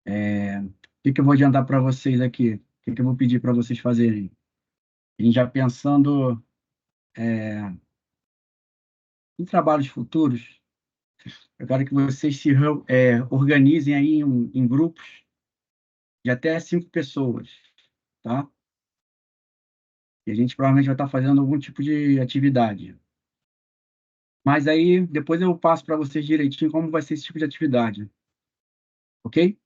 que eu vou adiantar para vocês aqui? O que eu vou pedir para vocês fazerem? E já pensando em trabalhos futuros, eu quero que vocês organizem aí em grupos de até 5 pessoas, tá? E a gente provavelmente vai estar fazendo algum tipo de atividade. Mas aí, depois eu passo para vocês direitinho como vai ser esse tipo de atividade, ok?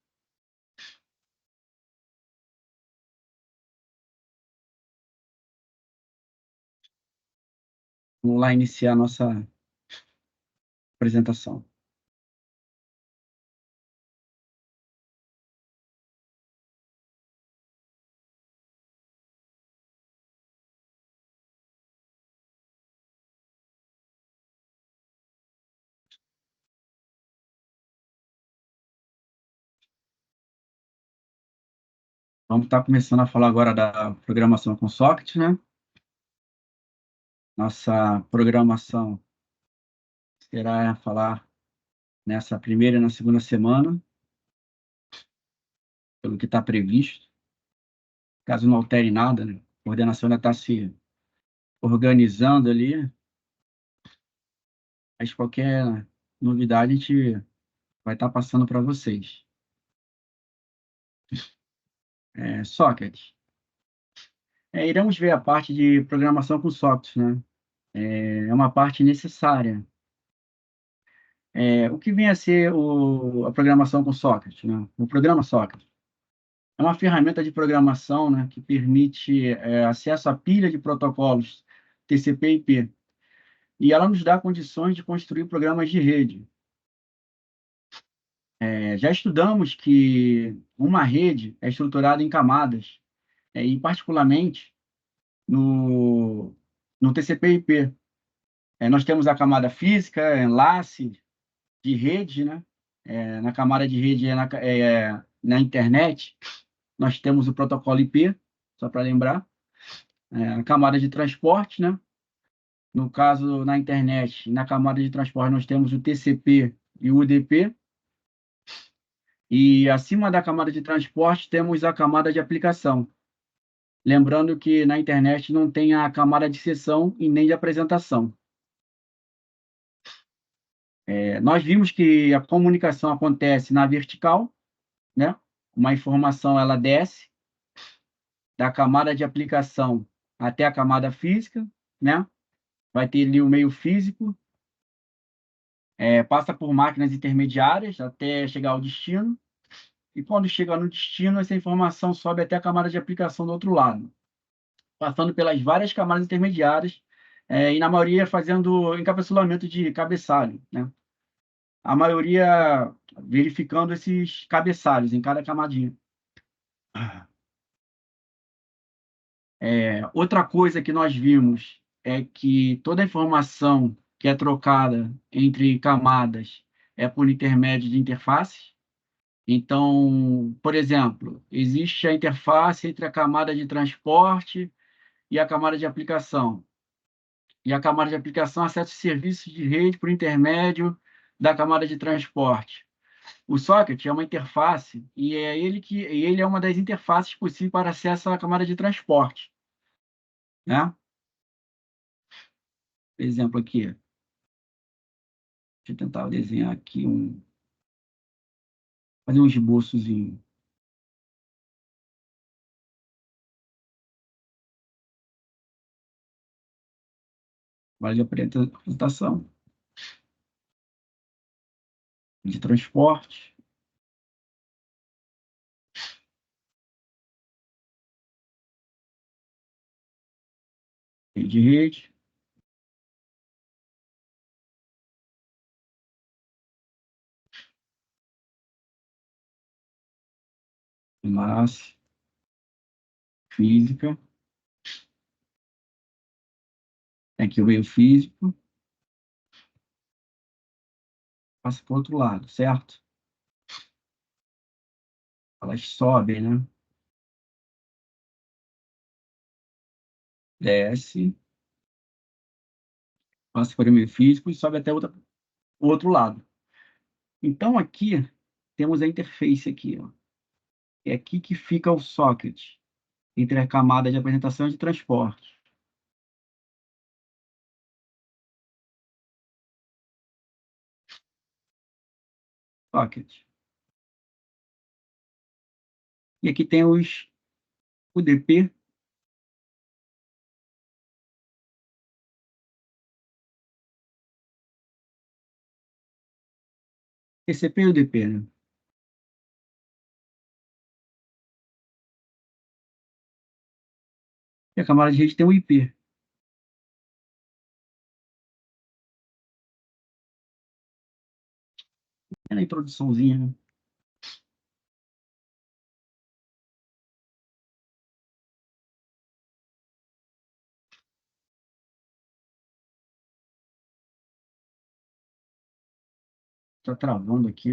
Vamos lá iniciar a nossa apresentação. Vamos estar começando a falar agora da programação com Socket, né? Nossa programação será falar nessa primeira e na segunda semana, pelo que está previsto. Caso não altere nada, né? A coordenação ainda está se organizando ali, mas qualquer novidade a gente vai estar passando para vocês. Socket. Iremos ver a parte de programação com Socket, né? É uma parte necessária. O que vem a ser a programação com Socket, né? O programa Socket é uma ferramenta de programação, né, que permite acesso à pilha de protocolos TCP/IP, e ela nos dá condições de construir programas de rede. Já estudamos que uma rede é estruturada em camadas, e particularmente no TCP/IP. Nós temos a camada física, enlace de rede, né? Na camada de rede na internet, nós temos o protocolo IP, só para lembrar, a camada de transporte, né? No caso, na internet, na camada de transporte, nós temos o TCP e o UDP, e acima da camada de transporte temos a camada de aplicação. Lembrando que na internet não tem a camada de sessão e nem de apresentação. Nós vimos que a comunicação acontece na vertical, né? Uma informação ela desce da camada de aplicação até a camada física, né? Vai ter ali o meio físico, passa por máquinas intermediárias até chegar ao destino, e quando chega no destino, essa informação sobe até a camada de aplicação do outro lado, passando pelas várias camadas intermediárias, e na maioria fazendo encapsulamento de cabeçalho, né? A maioria verificando esses cabeçalhos em cada camadinha. Outra coisa que nós vimos é que toda a informação que é trocada entre camadas é por intermédio de interfaces. Então, por exemplo, existe a interface entre a camada de transporte e a camada de aplicação. E a camada de aplicação acessa os serviços de rede por intermédio da camada de transporte. O socket é uma interface e ele é uma das interfaces possíveis para acesso à camada de transporte, né? Por exemplo, aqui, deixa eu tentar desenhar aqui fazer um esboçozinho. Vale a apresentação de transporte, de rede, enlace, física, tem aqui o meio físico, passa para o outro lado, certo? Elas sobem, né? Desce, passa para o meio físico e sobe até o outro lado. Então, aqui, temos a interface aqui, ó. É aqui que fica o socket, entre a camada de apresentação e de transporte. Socket. E aqui tem os UDP, TCP e UDP, né? E a camada de rede tem o IP. É na introduçãozinha, né? Está travando aqui.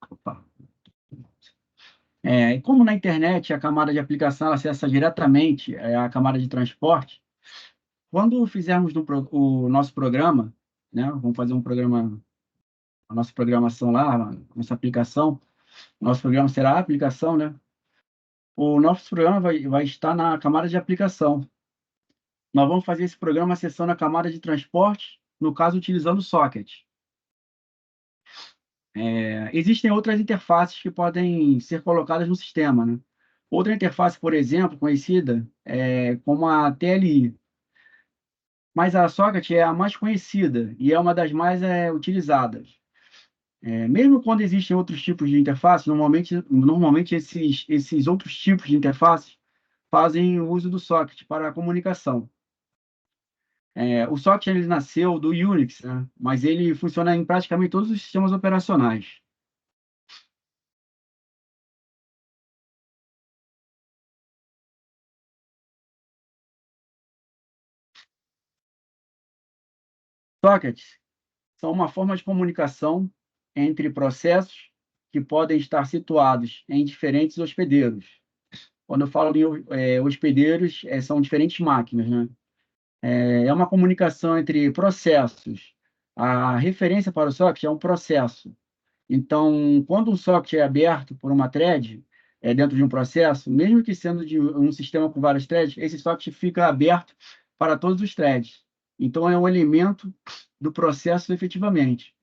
Opa. E como na internet a camada de aplicação ela acessa diretamente a camada de transporte, quando fizermos o nosso programa, né, vamos fazer um programa, a nossa programação lá, a nossa aplicação, nosso programa será a aplicação, né? O nosso programa vai estar na camada de aplicação. Nós vamos fazer esse programa acessando a camada de transporte, no caso, utilizando o socket. Existem outras interfaces que podem ser colocadas no sistema, né? Outra interface, por exemplo, conhecida como a TLI, mas a Socket é a mais conhecida e é uma das mais utilizadas. Mesmo quando existem outros tipos de interface, normalmente esses outros tipos de interface fazem o uso do socket para a comunicação. O socket ele nasceu do Unix, né? Mas ele funciona em praticamente todos os sistemas operacionais. Sockets são uma forma de comunicação entre processos que podem estar situados em diferentes hospedeiros. Quando eu falo em hospedeiros, são diferentes máquinas, né? É uma comunicação entre processos. A referência para o socket é um processo. Então, quando um socket é aberto por uma thread, dentro de um processo, mesmo que sendo de um sistema com várias threads, esse socket fica aberto para todos os threads. Então, é um elemento do processo efetivamente.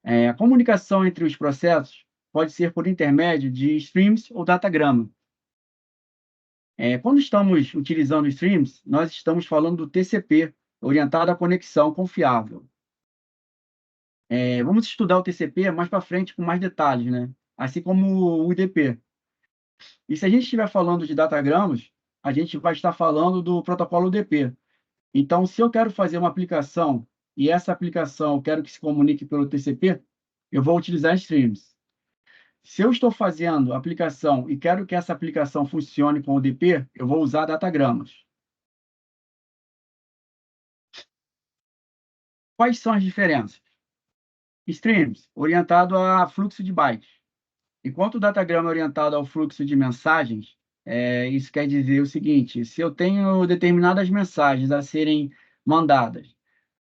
A comunicação entre os processos pode ser por intermédio de streams ou datagrama. Quando estamos utilizando streams, nós estamos falando do TCP, orientado à conexão confiável. Vamos estudar o TCP mais para frente com mais detalhes, né? Assim como o UDP. E se a gente estiver falando de datagramas, a gente vai estar falando do protocolo UDP. Então, se eu quero fazer uma aplicação e essa aplicação eu quero que se comunique pelo TCP, eu vou utilizar streams. Se eu estou fazendo aplicação e quero que essa aplicação funcione com o UDP, eu vou usar datagramas. Quais são as diferenças? Streams, orientado a fluxo de bytes. Enquanto o datagrama é orientado ao fluxo de mensagens, isso quer dizer o seguinte: se eu tenho determinadas mensagens a serem mandadas,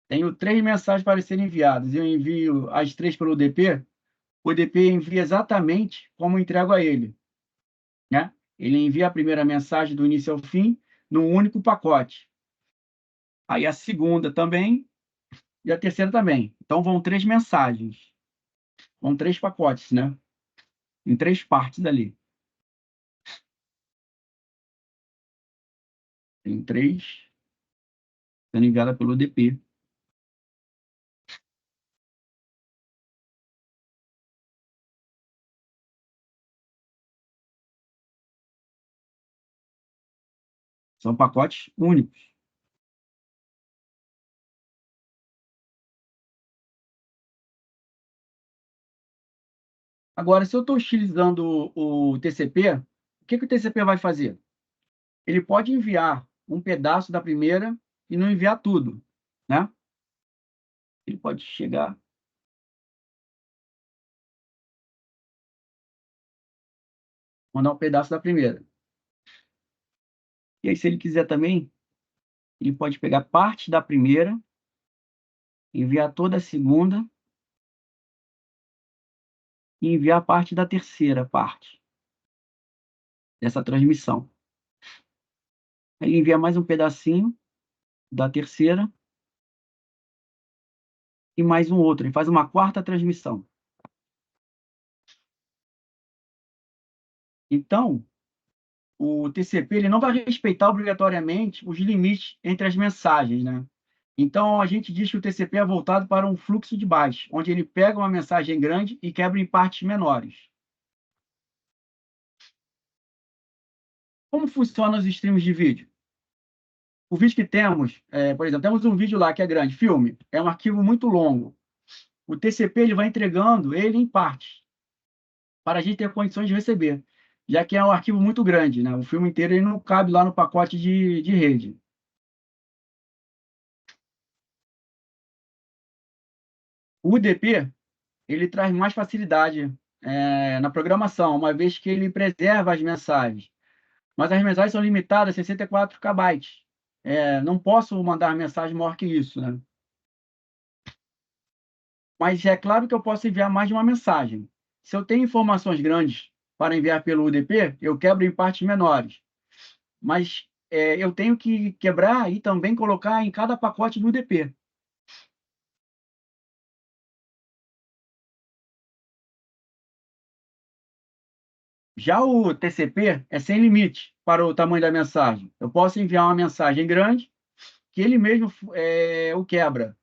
tenho 3 mensagens para serem enviadas, e eu envio as 3 pelo DP, o DP envia exatamente como eu entrego a ele, né? Ele envia a primeira mensagem do início ao fim num único pacote. Aí a segunda também e a terceira também. Então vão 3 mensagens, vão 3 pacotes, né? Em 3 partes ali. Tem 3 sendo enviadas pelo DP. São pacotes únicos. Agora, se eu estou utilizando o TCP, o que o TCP vai fazer? Ele pode enviar um pedaço da primeira e não enviar tudo, né? Ele pode chegar, mandar um pedaço da primeira. E aí, se ele quiser também, ele pode pegar parte da primeira, enviar toda a segunda e enviar parte da terceira parte dessa transmissão. Aí envia mais um pedacinho da terceira e mais um outro. Ele faz uma quarta transmissão. Então, o TCP ele não vai respeitar obrigatoriamente os limites entre as mensagens, né? Então, a gente diz que o TCP é voltado para um fluxo de bytes, onde ele pega uma mensagem grande e quebra em partes menores. Como funcionam os streams de vídeo? O vídeo que temos, por exemplo, temos um vídeo lá que é grande, filme, é um arquivo muito longo. O TCP ele vai entregando ele em partes, para a gente ter condições de receber, já que é um arquivo muito grande, né? O filme inteiro ele não cabe lá no pacote de rede. O UDP ele traz mais facilidade na programação, uma vez que ele preserva as mensagens. Mas as mensagens são limitadas a 64 KB. Não posso mandar mensagem maior que isso, né? Mas é claro que eu posso enviar mais de uma mensagem. Se eu tenho informações grandes para enviar pelo UDP, eu quebro em partes menores. Mas eu tenho que quebrar e também colocar em cada pacote do UDP. Já o TCP é sem limite para o tamanho da mensagem. Eu posso enviar uma mensagem grande que ele mesmo o quebra.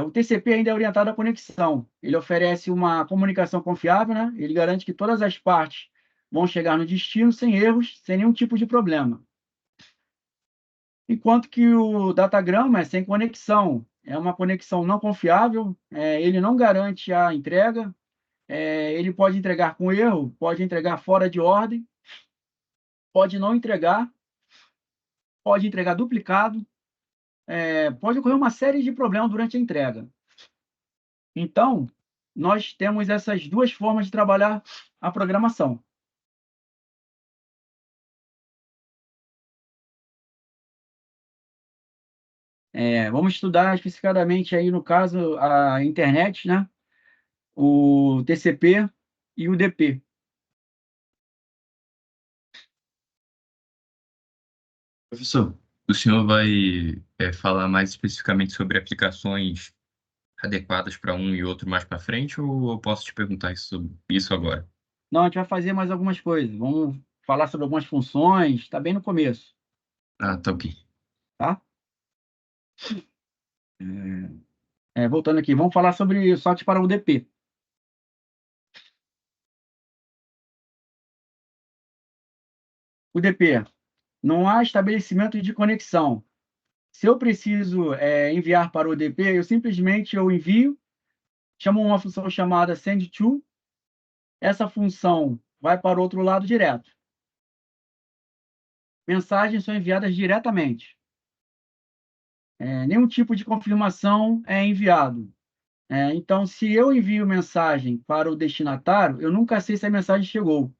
O TCP ainda é orientado à conexão. Ele oferece uma comunicação confiável, né? Ele garante que todas as partes vão chegar no destino sem erros, sem nenhum tipo de problema. Enquanto que o datagrama é sem conexão, é uma conexão não confiável, ele não garante a entrega, ele pode entregar com erro, pode entregar fora de ordem, pode não entregar, pode entregar duplicado, pode ocorrer uma série de problemas durante a entrega. Então, nós temos essas duas formas de trabalhar a programação. Vamos estudar especificadamente aí, no caso, a internet, né? O TCP e o DP. Professor, o senhor vai falar mais especificamente sobre aplicações adequadas para um e outro mais para frente, ou eu posso te perguntar isso agora? Não, a gente vai fazer mais algumas coisas. Vamos falar sobre algumas funções, está bem no começo, Ah, tá ok. tá? Voltando aqui, vamos falar sobre socket para o DP. O DP, não há estabelecimento de conexão. Se eu preciso enviar para o DP, eu envio, chamo uma função chamada send-to, essa função vai para o outro lado direto. Mensagens são enviadas diretamente. Nenhum tipo de confirmação é enviado. Então, se eu envio mensagem para o destinatário, eu nunca sei se a mensagem chegou.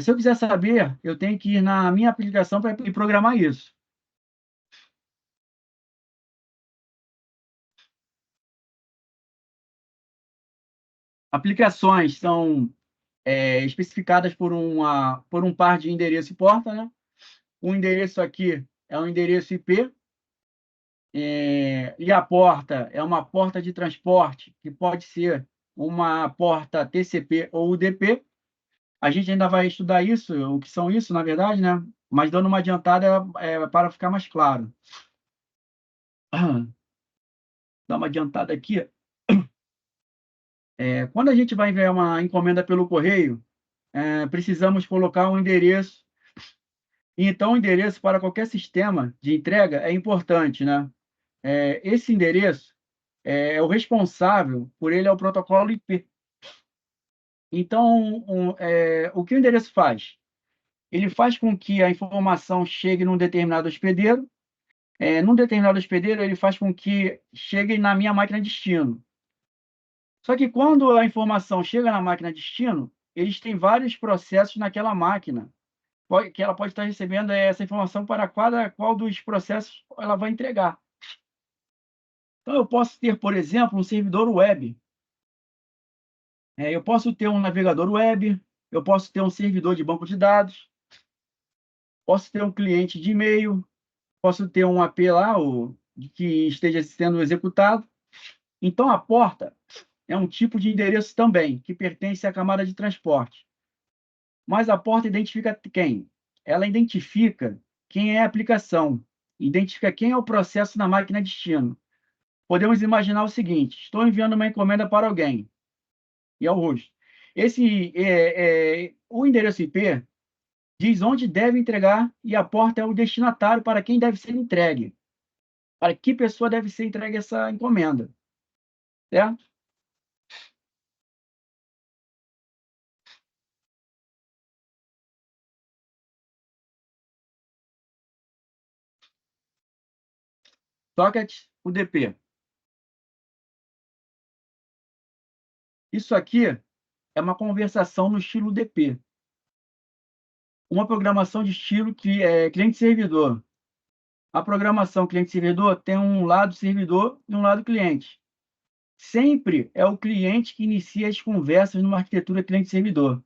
Se eu quiser saber, eu tenho que ir na minha aplicação para programar isso. Aplicações são especificadas por um par de endereço e porta, né? O endereço aqui é um endereço IP, e a porta é uma porta de transporte, que pode ser uma porta TCP ou UDP. A gente ainda vai estudar isso, o que são isso, na verdade, né? Mas dando uma adiantada para ficar mais claro. Dá uma adiantada aqui. Quando a gente vai enviar uma encomenda pelo correio, precisamos colocar um endereço. Então, o endereço para qualquer sistema de entrega é importante, né? Esse endereço o responsável por ele é o protocolo IP. Então, o que o endereço faz? Ele faz com que a informação chegue num determinado hospedeiro. Num determinado hospedeiro, ele faz com que chegue na minha máquina destino. Só que quando a informação chega na máquina destino, eles têm vários processos naquela máquina, que ela pode estar recebendo essa informação para qual dos processos ela vai entregar. Então, eu posso ter, por exemplo, um servidor web. Eu posso ter um navegador web, eu posso ter um servidor de banco de dados, posso ter um cliente de e-mail, posso ter um AP lá que esteja sendo executado. Então, a porta é um tipo de endereço também, que pertence à camada de transporte. Mas a porta identifica quem? Ela identifica quem é a aplicação, identifica quem é o processo na máquina destino. Podemos imaginar o seguinte: estou enviando uma encomenda para alguém, e é o host. O endereço IP diz onde deve entregar e a porta é o destinatário para quem deve ser entregue, para que pessoa deve ser entregue essa encomenda, certo? Socket UDP. Isso aqui é uma conversação no estilo UDP, uma programação de estilo que é cliente-servidor. A programação cliente-servidor tem um lado servidor e um lado cliente. Sempre é o cliente que inicia as conversas numa arquitetura cliente-servidor.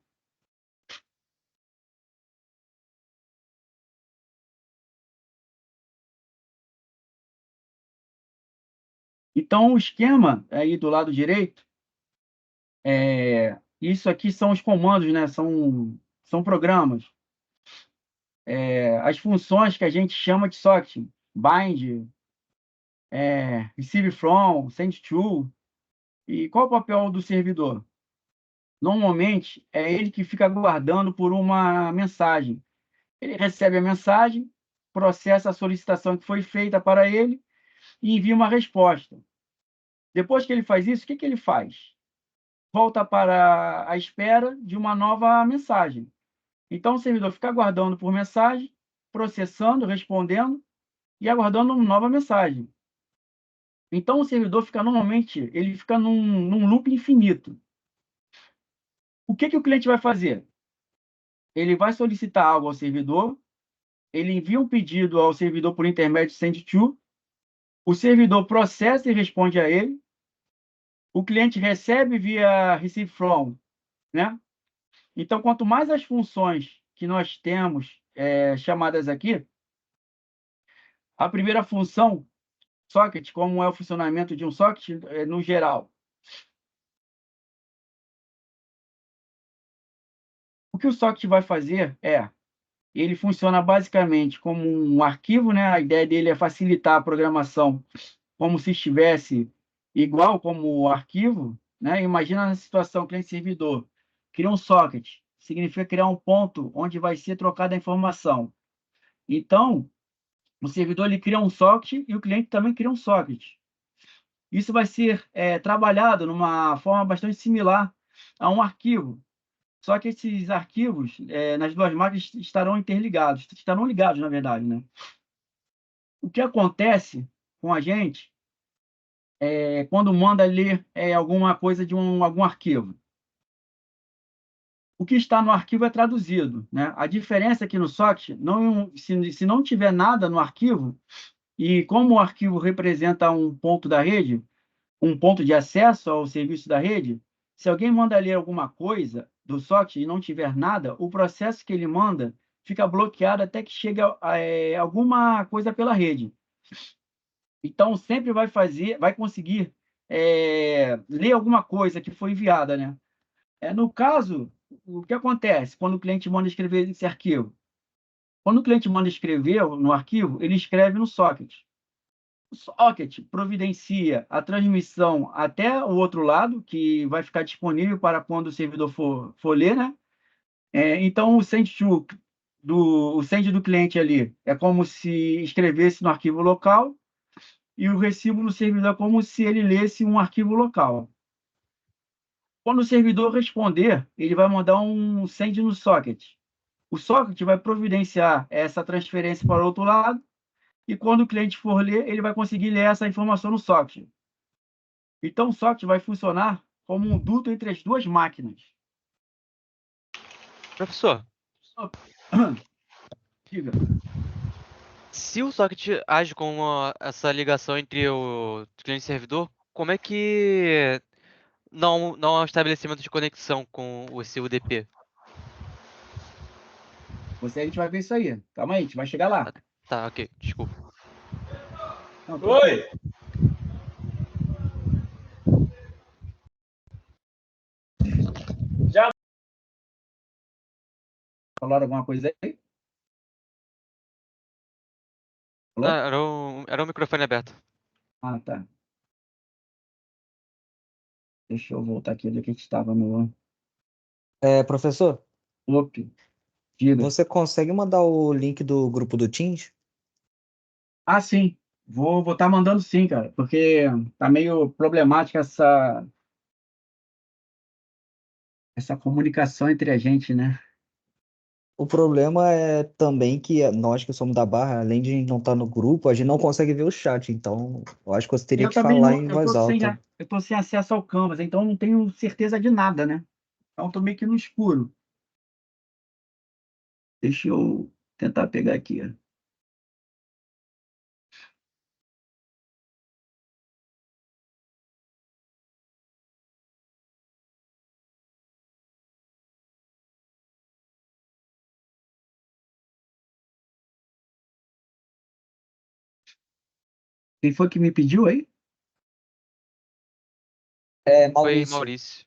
Então, o esquema aí do lado direito, isso aqui são os comandos, né? São programas. As funções que a gente chama de socket, bind, receive from, send to. E qual o papel do servidor? Normalmente, é ele que fica aguardando por uma mensagem. Ele recebe a mensagem, processa a solicitação que foi feita para ele e envia uma resposta. Depois que ele faz isso, o que ele faz? Volta para a espera de uma nova mensagem. Então, o servidor fica aguardando por mensagem, processando, respondendo e aguardando uma nova mensagem. Então, o servidor fica normalmente, ele fica num loop infinito. O que o cliente vai fazer? Ele vai solicitar algo ao servidor, ele envia um pedido ao servidor por intermédio de send-to, o servidor processa e responde a ele, o cliente recebe via receive from, né? Então, quanto mais as funções que nós temos chamadas aqui, a primeira função, socket, como é o funcionamento de um socket no geral. O que o socket vai fazer ele funciona basicamente como um arquivo, né? A ideia dele é facilitar a programação como se estivesse igual como o arquivo, né? Imagina a situação cliente-servidor, cria um socket, significa criar um ponto onde vai ser trocada a informação. Então, o servidor ele cria um socket e o cliente também cria um socket. Isso vai ser trabalhado numa forma bastante similar a um arquivo. Só que esses arquivos nas duas máquinas estarão interligados, estarão ligados, na verdade, né? O que acontece com a gente quando manda ler alguma coisa de algum arquivo? O que está no arquivo é traduzido, né? A diferença aqui no socket, se não tiver nada no arquivo, e como o arquivo representa um ponto da rede, um ponto de acesso ao serviço da rede, se alguém manda ler alguma coisa do socket e não tiver nada, o processo que ele manda fica bloqueado até que chegue alguma coisa pela rede. Então, sempre vai conseguir ler alguma coisa que foi enviada, né? No caso, o que acontece quando o cliente manda escrever esse arquivo? Quando o cliente manda escrever no arquivo, ele escreve no socket. O socket providencia a transmissão até o outro lado, que vai ficar disponível para quando o servidor for ler, né? Então, o send do cliente ali é como se escrevesse no arquivo local e o recibo no servidor é como se ele lesse um arquivo local. Quando o servidor responder, ele vai mandar um send no socket. O socket vai providenciar essa transferência para o outro lado e quando o cliente for ler, ele vai conseguir ler essa informação no socket. Então, o socket vai funcionar como um duto entre as duas máquinas. Professor, Diga. se o socket age como essa ligação entre o cliente e servidor, como é que não há um estabelecimento de conexão com esse UDP. A gente vai ver isso aí. Calma aí, a gente vai chegar lá. Tá, ok, desculpa. Não, tranquilo. Já falaram alguma coisa aí? Alô? Ah, era um microfone aberto. Ah, tá. Deixa eu voltar aqui onde a gente estava no. Professor, Opa, diga. você consegue mandar o link do grupo do Teams? Ah, sim. Vou estar mandando sim, cara, porque tá meio problemática essa comunicação entre a gente, né? O problema é também que nós que somos da Barra, além de a gente não estar no grupo, a gente não consegue ver o chat. Então, eu acho que você teria Eu que também falar não, em voz alta. eu tô sem acesso ao Canvas, então não tenho certeza de nada, né? Então tô meio que no escuro. Deixa eu tentar pegar aqui. Quem foi que me pediu aí? É, Foi Maurício. Maurício.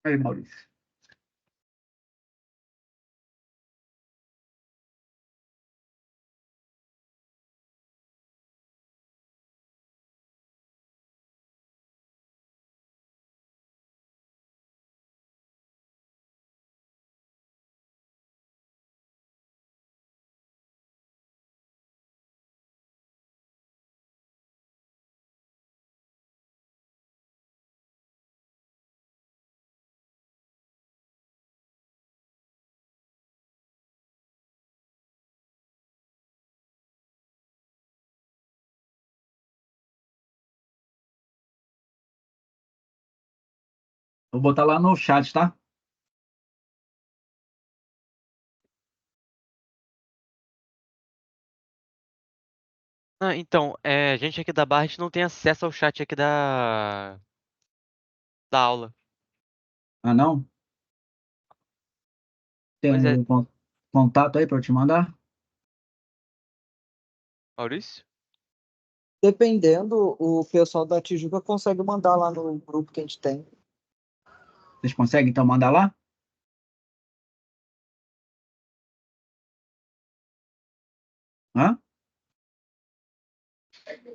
Aí, Maurício. Vou botar lá no chat, tá? Ah, então, a gente aqui da Barra, a gente não tem acesso ao chat aqui da aula. Ah, não? Tem Pois é, um contato aí para eu te mandar? Maurício? Dependendo, o pessoal da Tijuca consegue mandar lá no grupo que a gente tem. Vocês conseguem então mandar lá? Hã?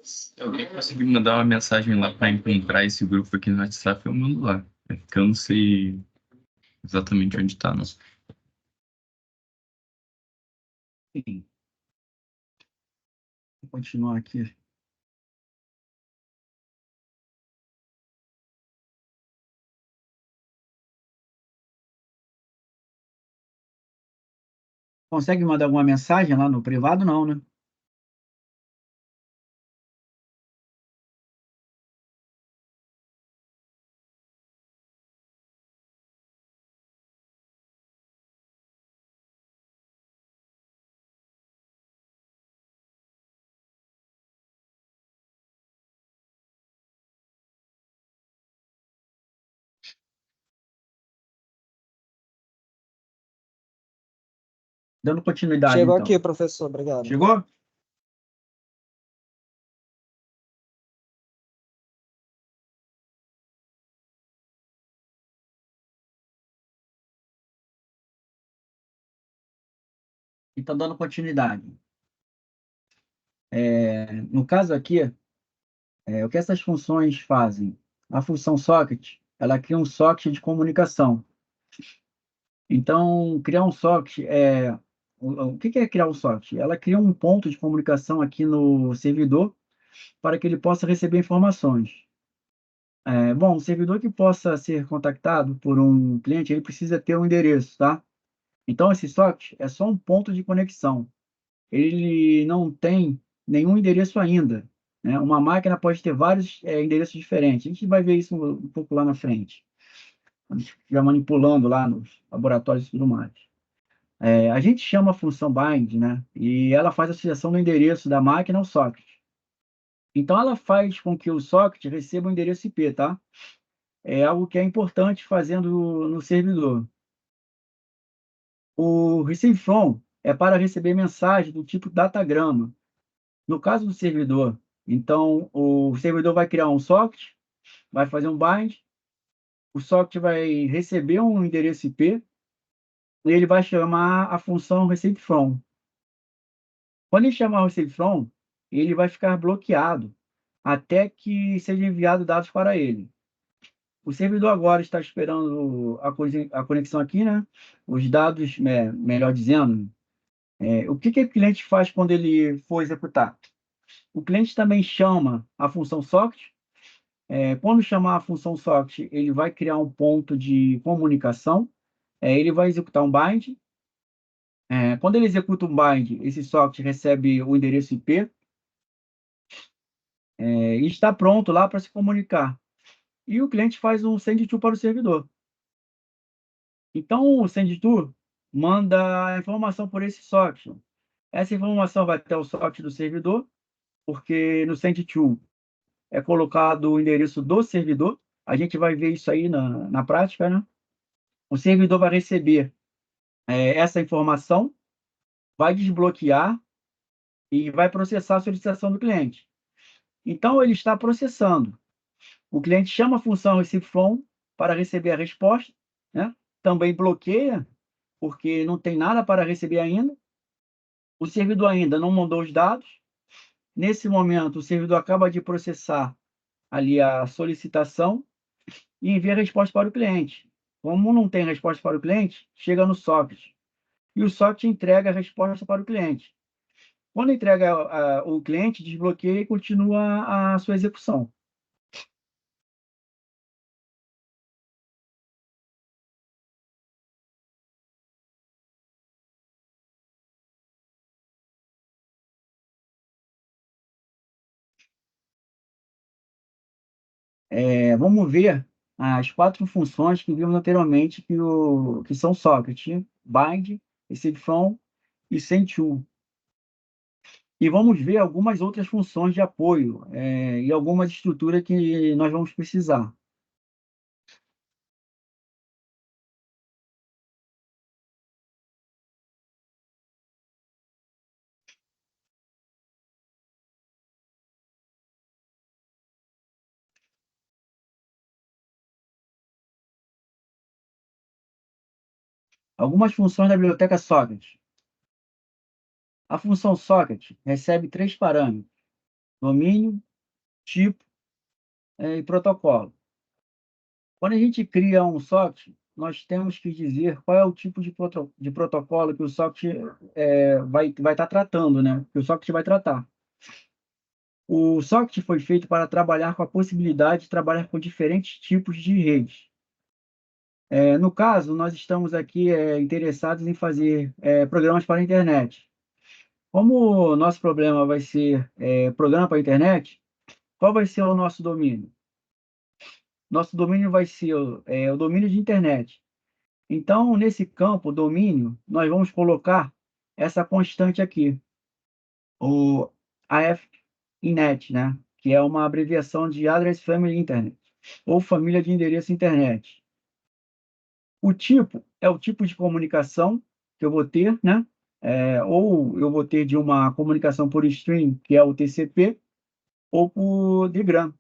Se alguém conseguir me mandar uma mensagem lá para encontrar esse grupo aqui no WhatsApp, eu mando lá. É que eu não sei exatamente onde tá, não. Sim. Vou continuar aqui. Consegue mandar alguma mensagem lá no privado? Não, né? Dando continuidade, Chegou então. aqui, professor, obrigado. Chegou? Então, dando continuidade. No caso aqui, o que essas funções fazem? A função socket, ela cria um socket de comunicação. Então, criar um socket o que é criar um socket? Ela cria um ponto de comunicação aqui no servidor para que ele possa receber informações. Bom, um servidor que possa ser contactado por um cliente, ele precisa ter um endereço, tá? Então, esse socket é só um ponto de conexão. Ele não tem nenhum endereço ainda, né? Uma máquina pode ter vários endereços diferentes. A gente vai ver isso um pouco lá na frente, quando a gente estiver manipulando lá nos laboratórios e tudo mais. A gente chama a função bind, né? E ela faz a associação do endereço da máquina ao socket. Então, ela faz com que o socket receba o endereço IP, tá? É algo que é importante fazendo no servidor. O receive from é para receber mensagem do tipo datagrama. No caso do servidor, então o servidor vai criar um socket, vai fazer um bind, o socket vai receber um endereço IP e ele vai chamar a função receive from. Quando ele chamar o receive from, ele vai ficar bloqueado até que seja enviado dados para ele. O servidor agora está esperando a conexão aqui, né? Os dados, melhor dizendo, o que o cliente faz quando ele for executar? O cliente também chama a função socket. Quando chamar a função socket, ele vai criar um ponto de comunicação. Ele vai executar um bind. Quando ele executa um bind, esse socket recebe o endereço IP e está pronto lá para se comunicar. E o cliente faz um send to para o servidor. Então, o send to manda a informação por esse socket. Essa informação vai até o socket do servidor, porque no send to é colocado o endereço do servidor. A gente vai ver isso aí na prática, né? O servidor vai receber essa informação, vai desbloquear e vai processar a solicitação do cliente. Então, ele está processando. O cliente chama a função receiveFrom para receber a resposta, né? Também bloqueia, porque não tem nada para receber ainda. O servidor ainda não mandou os dados. Nesse momento, o servidor acaba de processar ali a solicitação e envia a resposta para o cliente. Como não tem resposta para o cliente, chega no socket. E o socket entrega a resposta para o cliente. Quando entrega o cliente, desbloqueia e continua a sua execução. Vamos ver as 4 funções que vimos anteriormente que são socket: bind, receive from e send to. E vamos ver algumas outras funções de apoio e algumas estruturas que nós vamos precisar. Algumas funções da biblioteca socket. A função socket recebe 3 parâmetros: domínio, tipo e protocolo. Quando a gente cria um socket, nós temos que dizer qual é o tipo de protocolo que o socket vai estar tratando, né? Que o socket vai tratar. O socket foi feito para trabalhar com a possibilidade de trabalhar com diferentes tipos de redes. No caso, nós estamos aqui interessados em fazer programas para a internet. Como o nosso problema vai ser programa para a internet, qual vai ser o nosso domínio? Nosso domínio vai ser o domínio de internet. Então, nesse campo, domínio, nós vamos colocar essa constante aqui, o AFINET, né? Que é uma abreviação de Address Family Internet, ou família de endereço internet. O tipo é o tipo de comunicação que eu vou ter, né? Ou eu vou ter de uma comunicação por stream, que é o TCP, ou por DGRAM,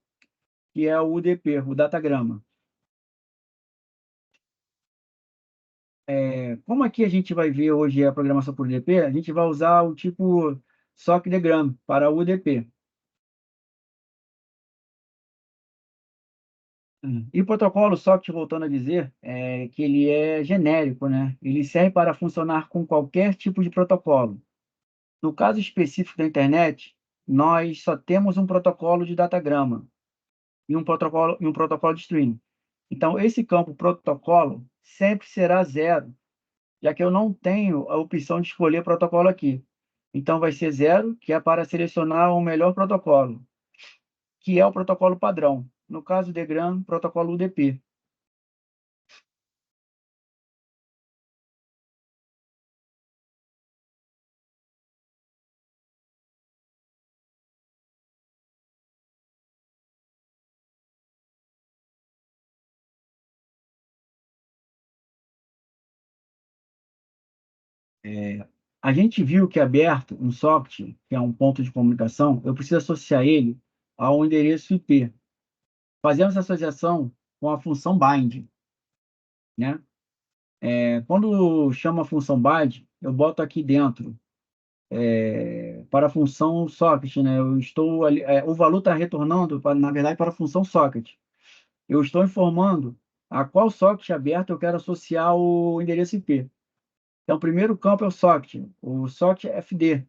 que é o UDP, o datagrama. Como aqui a gente vai ver hoje a programação por UDP, a gente vai usar o tipo SOC-DGRAM para o UDP. E o protocolo SOCT, voltando a dizer, que ele é genérico, né? Ele serve para funcionar com qualquer tipo de protocolo. No caso específico da internet, nós só temos um protocolo de datagrama e um protocolo de stream. Então, esse campo protocolo sempre será zero, já que eu não tenho a opção de escolher protocolo aqui. Então, vai ser zero, que é para selecionar o melhor protocolo, que é o protocolo padrão. No caso de GRAM, protocolo UDP. A gente viu que aberto um socket, que é um ponto de comunicação, eu preciso associar ele ao endereço IP. Fazemos essa associação com a função bind, né? Quando chamo a função bind, eu boto aqui dentro para a função socket, né? Eu estou ali, o valor está retornando, na verdade, para a função socket. Eu estou informando a qual socket aberto eu quero associar o endereço IP. Então, o primeiro campo é o socket FD.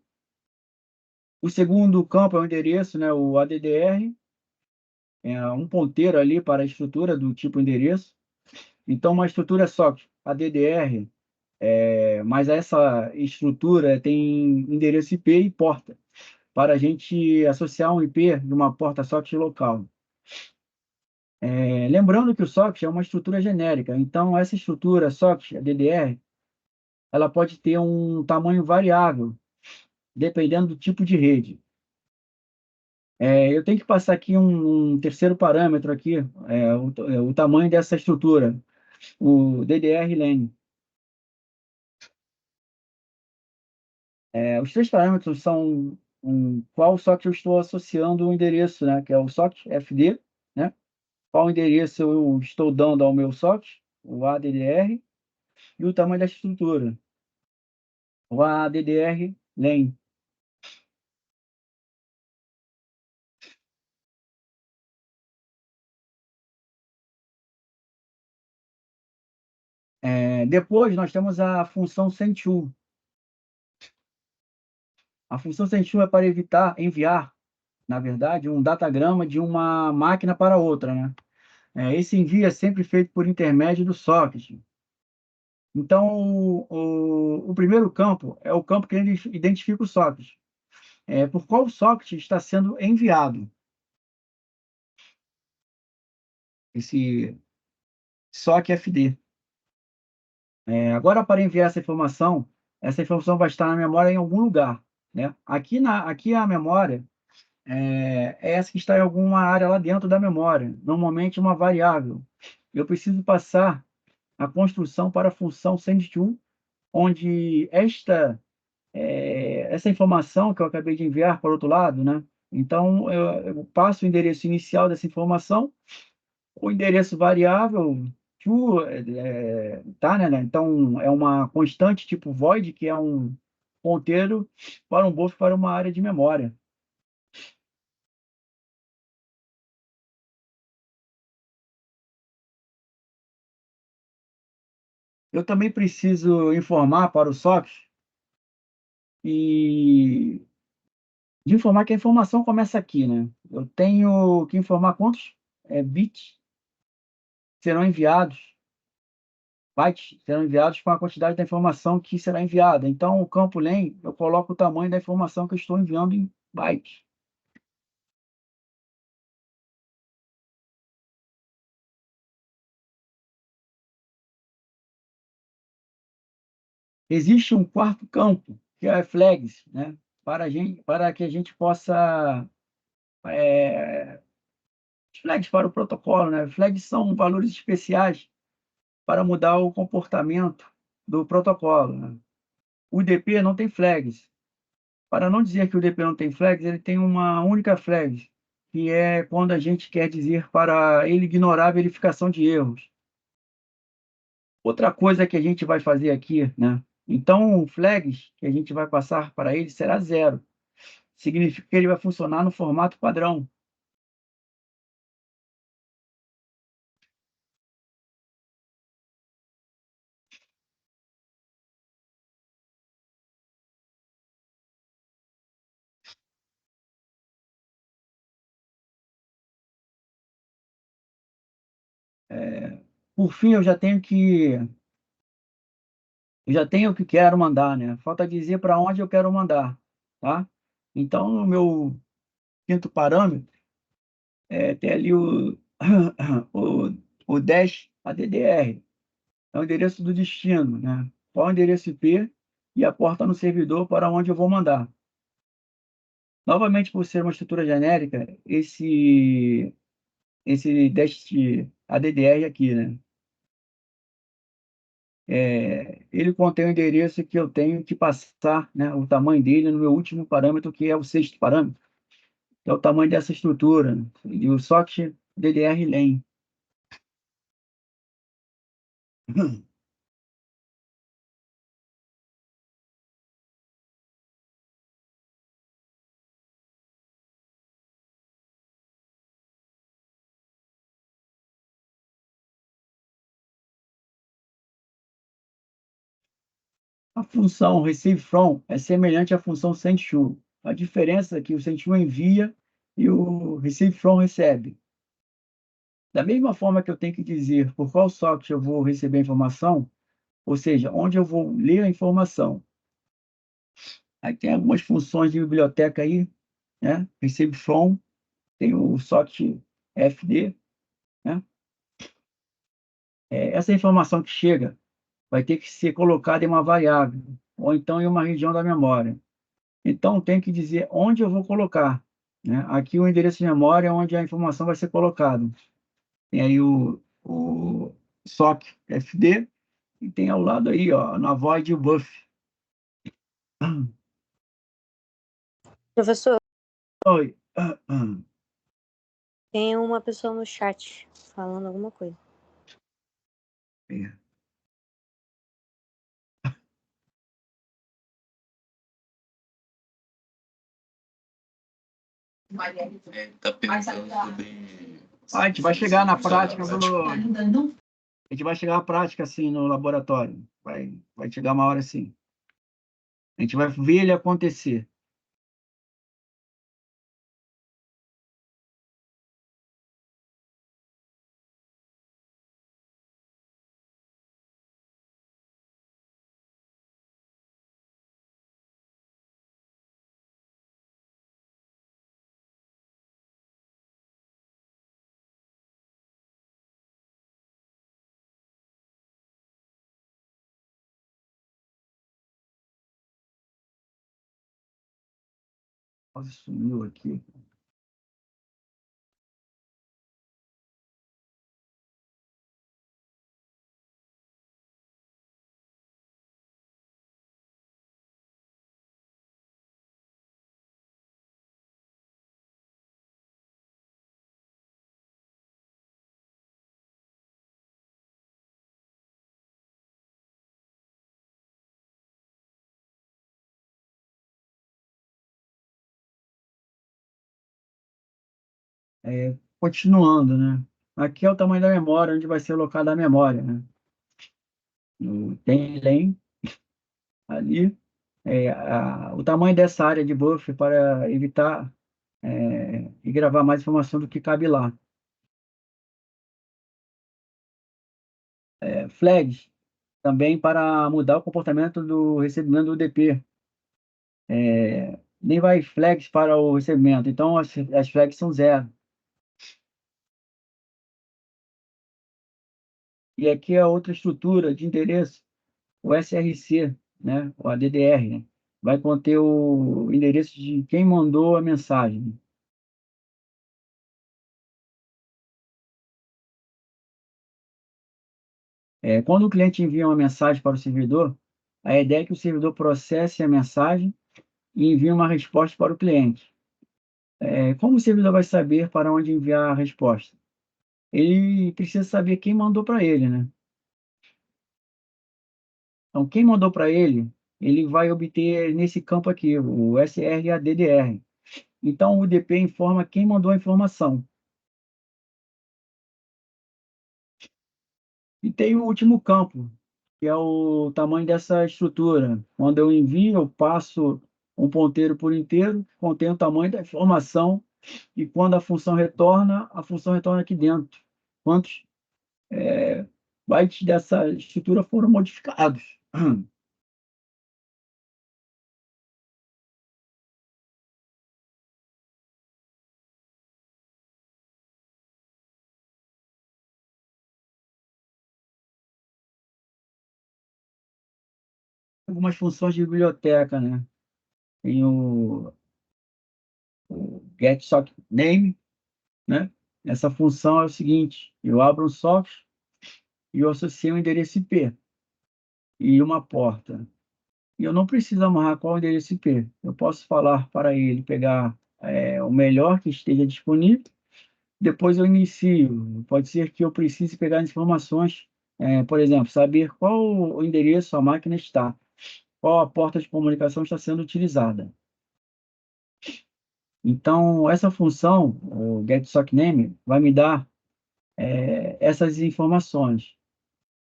O segundo campo é o endereço, né? O ADDR, é um ponteiro ali para a estrutura do tipo endereço. Então, uma estrutura socket ADDR, mas essa estrutura tem endereço IP e porta, para a gente associar um IP de uma porta socket local. Lembrando que o socket é uma estrutura genérica, então essa estrutura socket ADDR, ela pode ter um tamanho variável, dependendo do tipo de rede. Eu tenho que passar aqui um terceiro parâmetro aqui, o tamanho dessa estrutura, o DDR-Len. Os três parâmetros são qual socket eu estou associando o endereço, né, que é o socket FD, né? Qual endereço eu estou dando ao meu socket, o ADDR, e o tamanho da estrutura, o ADDR-Len. Depois nós temos a função send-to. A função send-to é para enviar, na verdade, um datagrama de uma máquina para outra, né? Esse envio é sempre feito por intermédio do socket. Então, o primeiro campo é o campo que ele identifica o socket. Por qual socket está sendo enviado esse socket FD. Agora, para enviar essa informação vai estar na memória em algum lugar, né? Aqui a memória é essa que está em alguma área lá dentro da memória, normalmente uma variável. Eu preciso passar a construção para a função send-to, onde essa informação que eu acabei de enviar para o outro lado, né? Então, eu passo o endereço inicial dessa informação, o endereço variável, to, tá, né? Então, é uma constante tipo void, que é um ponteiro para um buffer para uma área de memória. Eu também preciso informar para o socket e de informar que a informação começa aqui, né? Eu tenho que informar quantos bits serão enviados, bytes serão enviados com a quantidade da informação que será enviada. Então, o campo len, eu coloco o tamanho da informação que eu estou enviando em bytes. Existe um quarto campo, que é flags, né? Para que a gente possa flags para o protocolo, né? Flags são valores especiais para mudar o comportamento do protocolo, né? O DP não tem flags. Para não dizer que o DP não tem flags, ele tem uma única flag, que é quando a gente quer dizer para ele ignorar a verificação de erros. Outra coisa que a gente vai fazer aqui, né? Então, flags que a gente vai passar para ele será zero. Significa que ele vai funcionar no formato padrão. Por fim, eu já tenho o que quero mandar, né? Falta dizer para onde eu quero mandar, tá? Então, no meu quinto parâmetro, tem ali o dash ADDR, é o endereço do destino, né? Qual é o endereço IP e a porta no servidor para onde eu vou mandar. Novamente, por ser uma estrutura genérica, esse dash ADDR aqui, né? ele contém o endereço que eu tenho que passar, né, o tamanho dele no meu último parâmetro, que é o sexto parâmetro, que é o tamanho dessa estrutura, né, e o socket DDR LAN. A função receive from é semelhante à função send to. A diferença é que o send to envia e o receive from recebe. Da mesma forma que eu tenho que dizer por qual socket eu vou receber a informação, ou seja, onde eu vou ler a informação. Aí tem algumas funções de biblioteca aí, né? Receive from, tem o socket fd, né? Essa informação que chega vai ter que ser colocada em uma variável, ou então em uma região da memória. Então, tem que dizer onde eu vou colocar, né? Aqui o endereço de memória é onde a informação vai ser colocada. Tem aí o sock fd e tem ao lado aí, ó, na void o buff. Professor, Oi. tem uma pessoa no chat falando alguma coisa. É. Tá perguntando sobre. A gente vai chegar na prática a gente vai chegar à prática assim no laboratório. Vai chegar uma hora assim. A gente vai ver ele acontecer. Nossa, sumiu aqui. Continuando, né? Aqui é o tamanho da memória, onde vai ser alocada a memória, né? Tem LAN ali. O tamanho dessa área de buffer para evitar e gravar mais informação do que cabe lá. Flags também para mudar o comportamento do recebimento do UDP. Nem vai flags para o recebimento, então as flags são zero. E aqui é outra estrutura de endereço, o SRC, né? O ADDR, né? Vai conter o endereço de quem mandou a mensagem. Quando o cliente envia uma mensagem para o servidor, a ideia é que o servidor processe a mensagem e envie uma resposta para o cliente. Como o servidor vai saber para onde enviar a resposta? Ele precisa saber quem mandou para ele, né? Então, quem mandou para ele, ele vai obter nesse campo aqui, o SRADDR. Então, o UDP informa quem mandou a informação. E tem o último campo, que é o tamanho dessa estrutura. Quando eu envio, eu passo um ponteiro por inteiro, contém o tamanho da informação, e quando a função retorna aqui dentro. Quantos bytes dessa estrutura foram modificados? Algumas funções de biblioteca, né? Tem o getSockName, né? Essa função é o seguinte: eu abro um socket e eu associo um endereço IP. e uma porta. E eu não preciso amarrar qual endereço IP. Eu posso falar para ele pegar o melhor que esteja disponível. Depois eu inicio. Pode ser que eu precise pegar as informações, por exemplo, saber qual o endereço a máquina está, qual a porta de comunicação está sendo utilizada. Então, essa função, o getSockName, vai me dar essas informações.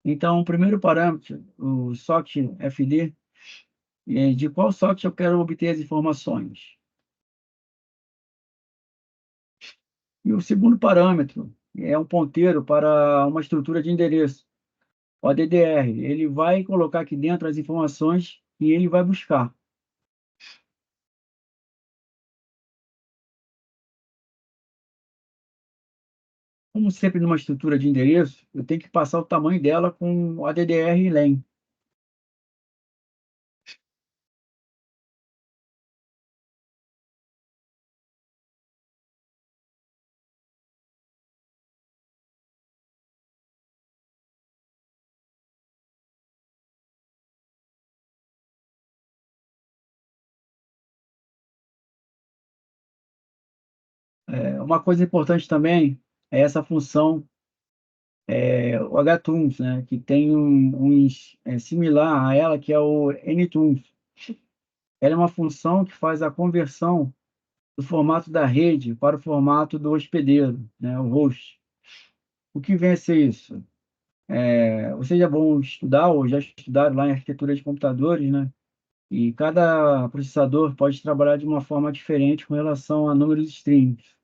Então, o primeiro parâmetro, o socketfd, de qual socket eu quero obter as informações. E o segundo parâmetro é um ponteiro para uma estrutura de endereço, o ADDR. Ele vai colocar aqui dentro as informações que ele vai buscar. Como sempre numa estrutura de endereço, eu tenho que passar o tamanho dela com o ADDR len. Uma coisa importante também é essa função, o htoons, né, que tem similar a ela, que é o ntoons. Ela é uma função que faz a conversão do formato da rede para o formato do hospedeiro, né, o host. O que vem a ser isso? Vocês já vão estudar ou já estudaram lá em arquitetura de computadores, né? E cada processador pode trabalhar de uma forma diferente com relação a números strings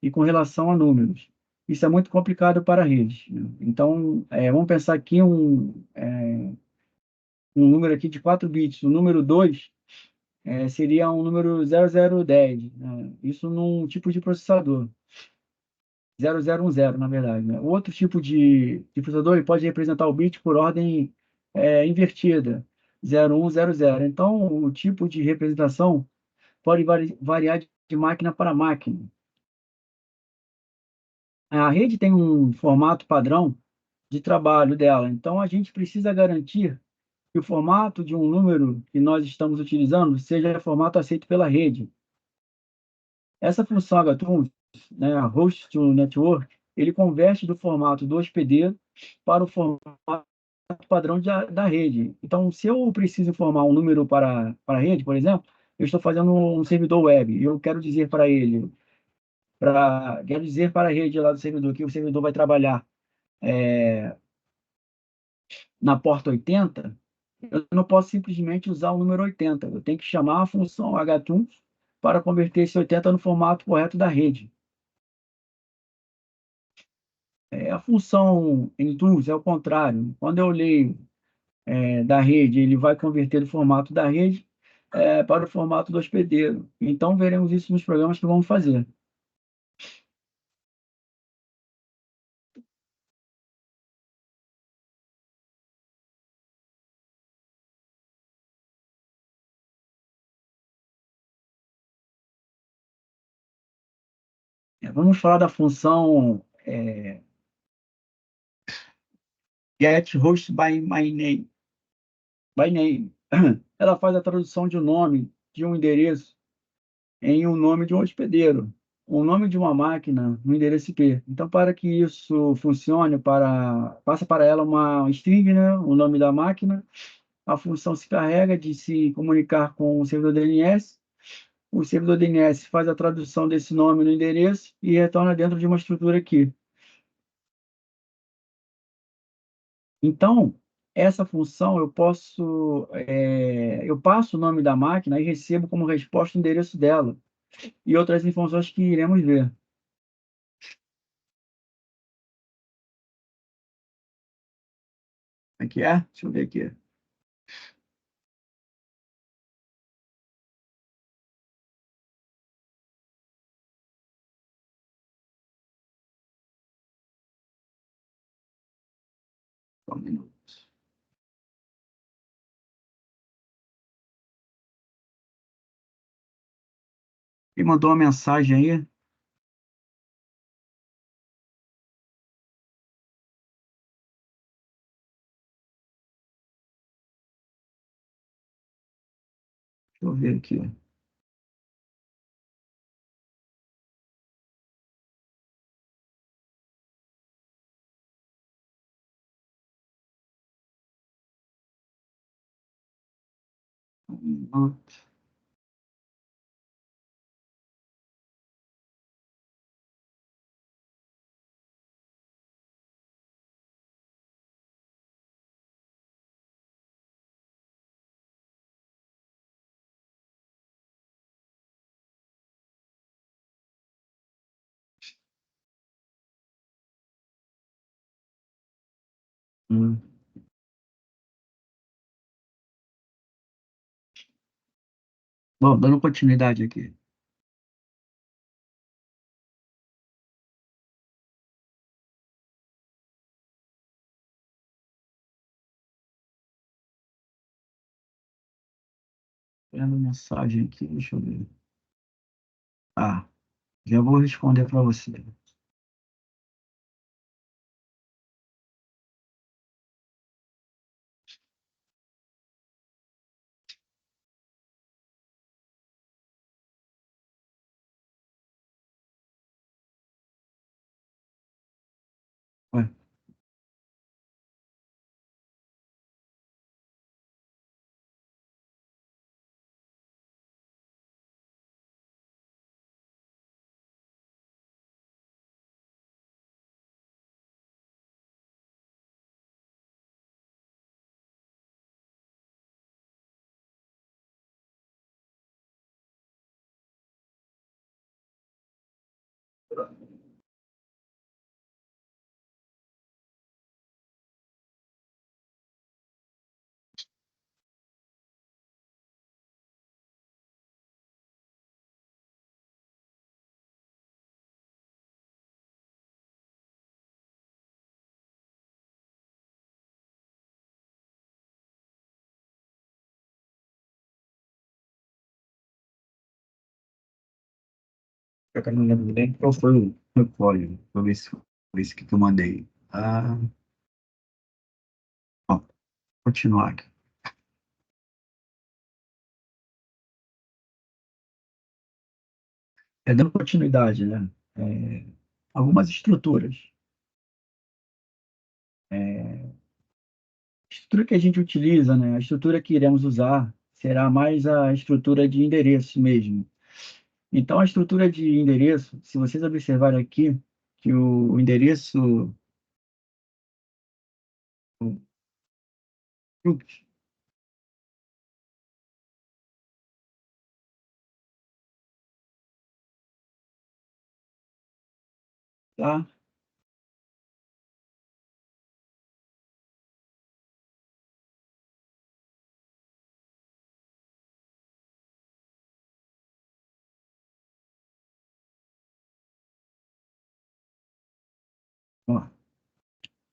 e com relação a números. Isso é muito complicado para redes, né? Então, vamos pensar aqui um número aqui de 4 bits. O número 2 seria um número 0010, né? Isso num tipo de processador. 0010, na verdade, né? O outro tipo de processador ele pode representar o bit por ordem invertida, 0100. Então, o tipo de representação pode variar de máquina para máquina. A rede tem um formato padrão de trabalho dela, então a gente precisa garantir que o formato de um número que nós estamos utilizando seja formato aceito pela rede. Essa função htoons, né, host to network, ele converte do formato do hospedeiro para o formato padrão da rede. Então, se eu preciso informar um número para a rede, por exemplo, eu estou fazendo um servidor web e eu quero dizer para ele, quero dizer para a rede lá do servidor que o servidor vai trabalhar na porta 80, eu não posso simplesmente usar o número 80. Eu tenho que chamar a função htoons para converter esse 80 no formato correto da rede. A função ntoons é o contrário. Quando eu leio da rede, ele vai converter do formato da rede para o formato do hospedeiro. Então, veremos isso nos programas que vamos fazer. Vamos falar da função get host by my name. By name. Ela faz a tradução de um nome de um endereço em um nome de um hospedeiro, o nome de uma máquina no endereço IP. Então, para que isso funcione, passa para ela uma string, né, o nome da máquina, a função se carrega de se comunicar com o servidor DNS, o servidor DNS faz a tradução desse nome no endereço e retorna dentro de uma estrutura aqui. Então, essa função eu passo o nome da máquina e recebo como resposta o endereço dela e outras informações que iremos ver. Aqui é? Deixa eu ver aqui. Só um minuto. Quem mandou uma mensagem aí? eu ver aqui. Hum. Bom, dando continuidade aqui. Vendo mensagem aqui, deixa eu ver. Ah, já vou responder para você. Ué, eu não lembro nem qual foi o código. Vou ver se foi esse que eu mandei. Ah, ó, continuar aqui. Dando continuidade, né? Algumas estruturas. A estrutura que a gente utiliza, né? A estrutura que iremos usar será mais a estrutura de endereço mesmo. Então, a estrutura de endereço, se vocês observarem aqui, que o endereço root, tá? Ó,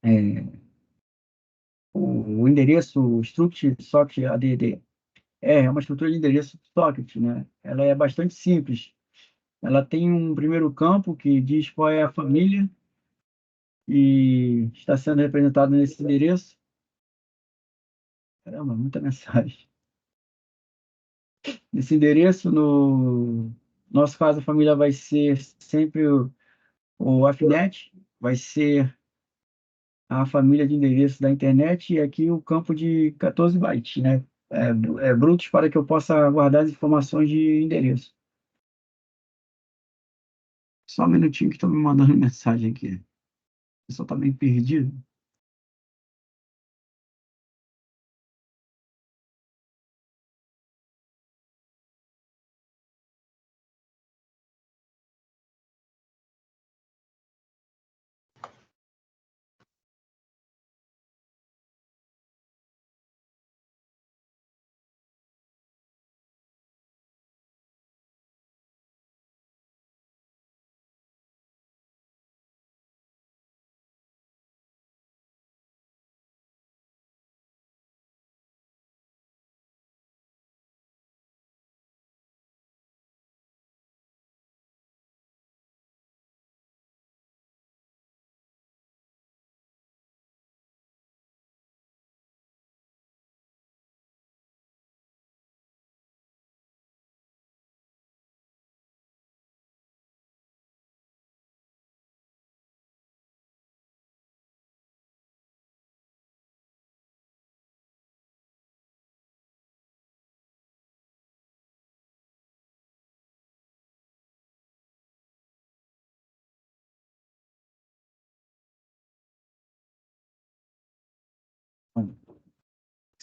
é, o endereço struct socket add é uma estrutura de endereço socket, né? Ela é bastante simples. Ela tem um primeiro campo que diz qual é a família e está sendo representado nesse endereço. Caramba, muita mensagem. Nesse endereço, no nosso caso, a família vai ser sempre o AFNet, vai ser a família de endereços da internet e aqui o campo de 14 bytes, né? Brutos para que eu possa guardar as informações de endereço. Só um minutinho que estão me mandando mensagem aqui. O pessoal está meio perdido.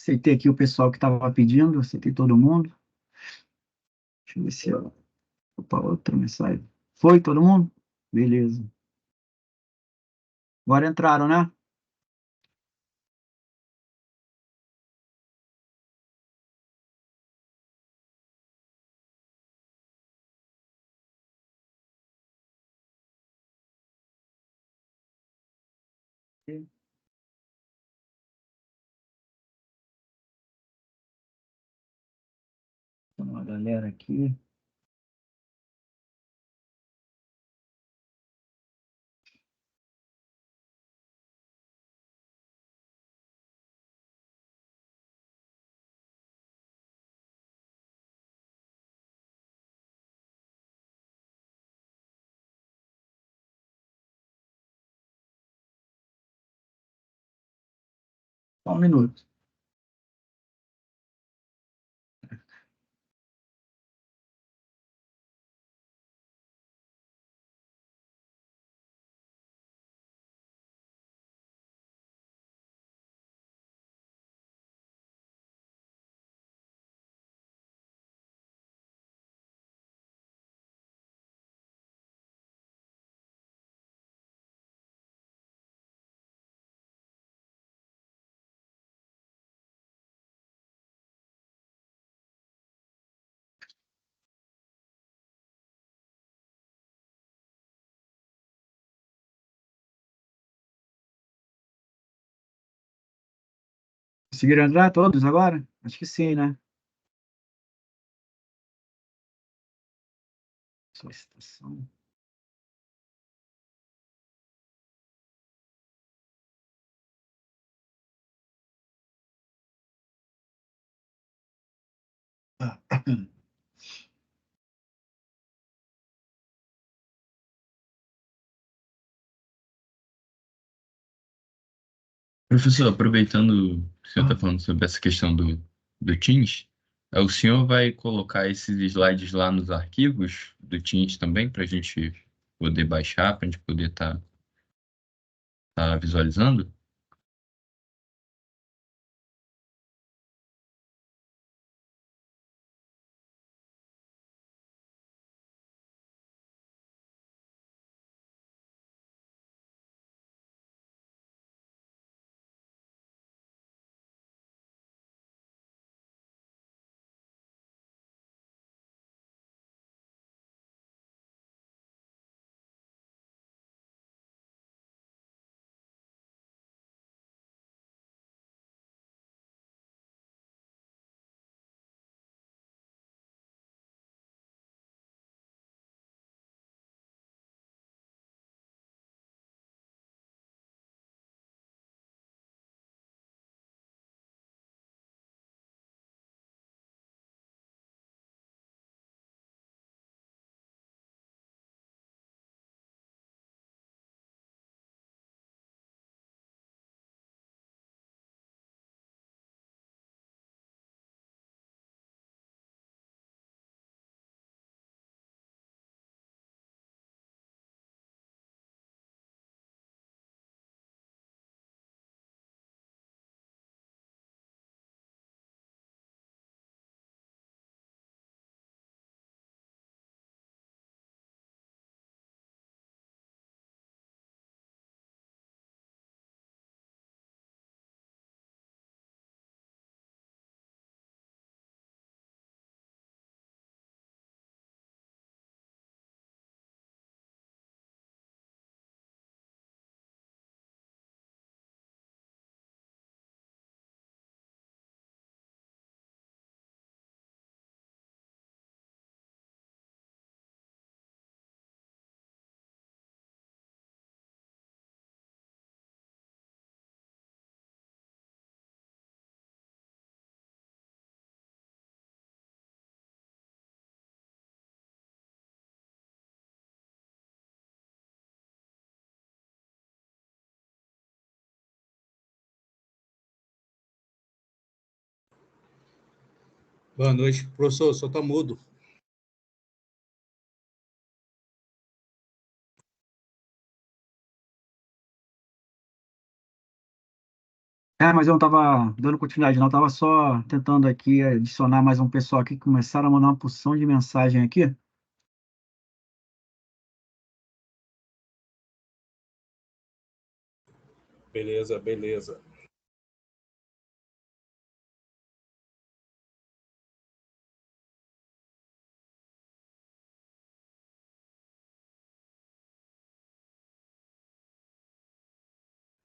Aceitei aqui o pessoal que estava pedindo, aceitei todo mundo. Deixa eu ver se eu... Opa, outra mensagem. Foi todo mundo? Beleza. Agora entraram, né? Tem uma galera aqui. Só um minuto. Conseguiram entrar todos agora? Acho que sim, né? Solicitação. Professor, aproveitando que o senhor está falando sobre essa questão do Teams, o senhor vai colocar esses slides lá nos arquivos do Teams também, para a gente poder baixar, para a gente poder estar visualizando? Boa noite, professor. Só está mudo. Mas eu não estava dando continuidade, não. Estava só tentando aqui adicionar mais um pessoal aqui que começaram a mandar uma porção de mensagem aqui. Beleza, beleza.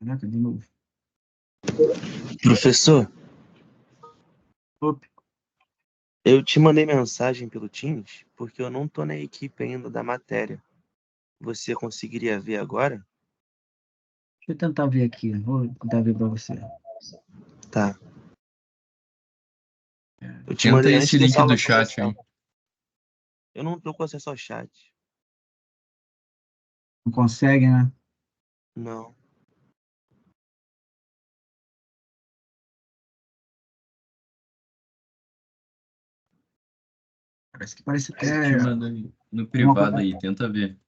Caraca, de novo. Professor, Opa, eu te mandei mensagem pelo Teams porque eu não tô na equipe ainda da matéria. Você conseguiria ver agora? deixa eu tentar ver aqui. Vou tentar ver para você. Tá. Eu te Tenta mandei esse antes link dessa aula do chat começar. aí. Eu não tô com acesso ao chat. Não consegue, né? Não. Parece até Te mandando no alguma privado coisa. aí, tenta ver.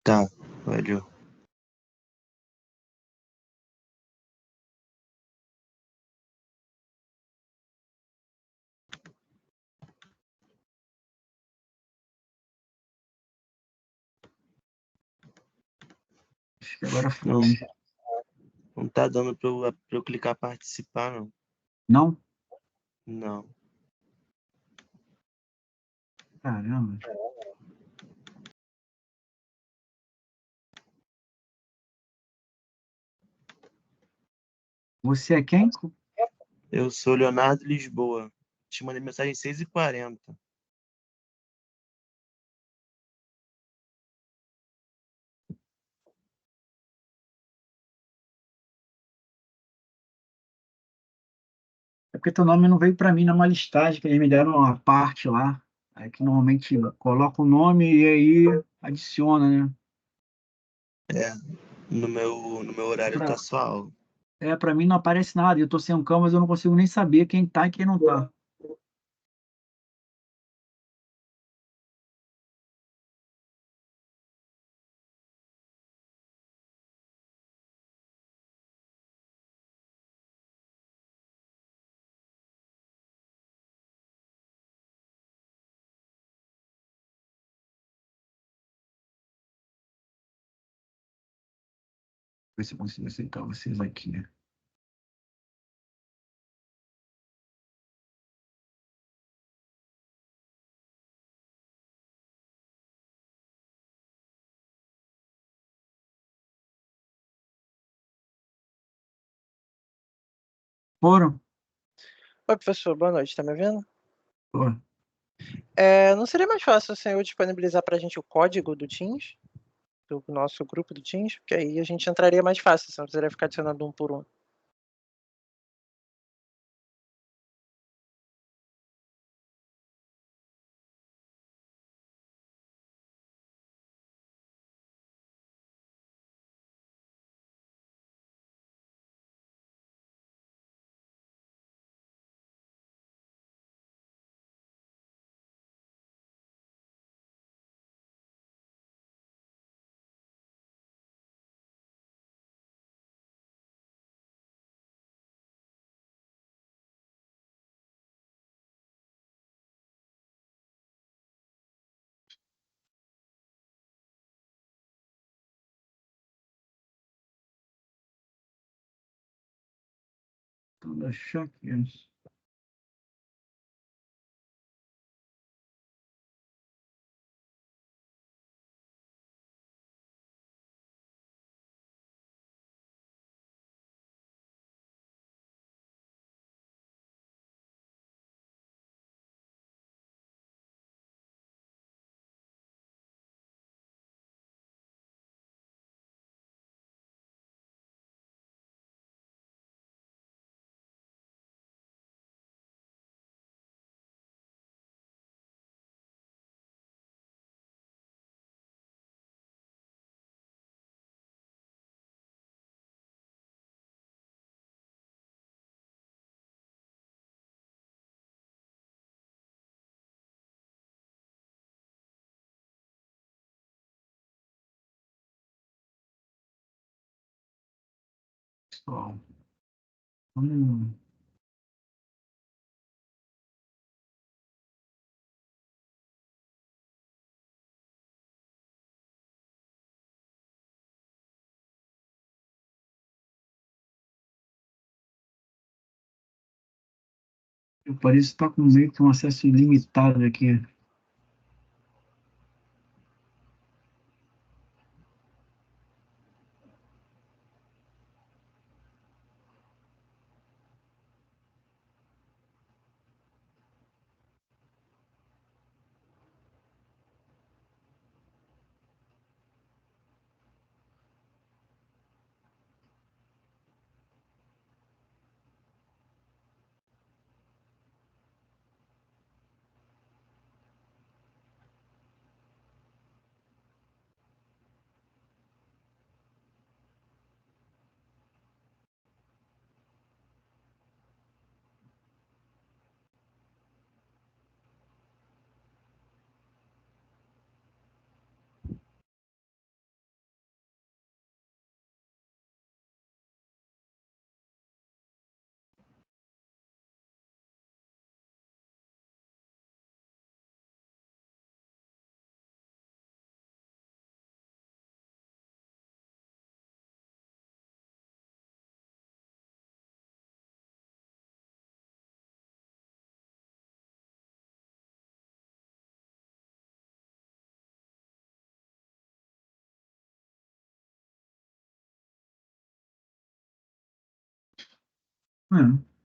Tá, valeu. Acho que agora Não, foi. não tá dando pra eu clicar participar, não. Não? Não. Caramba. Você é quem? Eu sou Leonardo Lisboa. Te mandei mensagem às 6h40. É porque teu nome não veio para mim numa listagem que eles me deram uma parte lá. Aí que normalmente coloca o nome e aí adiciona, né? É, no meu horário tá só aula. Para mim não aparece nada. Eu tô sem um cão, mas eu não consigo nem saber quem tá e quem não tá. Ver se eu consigo aceitar vocês aqui. Foram? Oi, professor, boa noite, tá me ouvindo? Pô, Não seria mais fácil o senhor disponibilizar pra gente o código do Teams, do nosso grupo do Teams? Porque aí a gente entraria mais fácil, senão precisaria ficar adicionando um por um. então deixa aqui. Pessoal. Vamos- Eu pareço estar com meio que um acesso ilimitado aqui. É.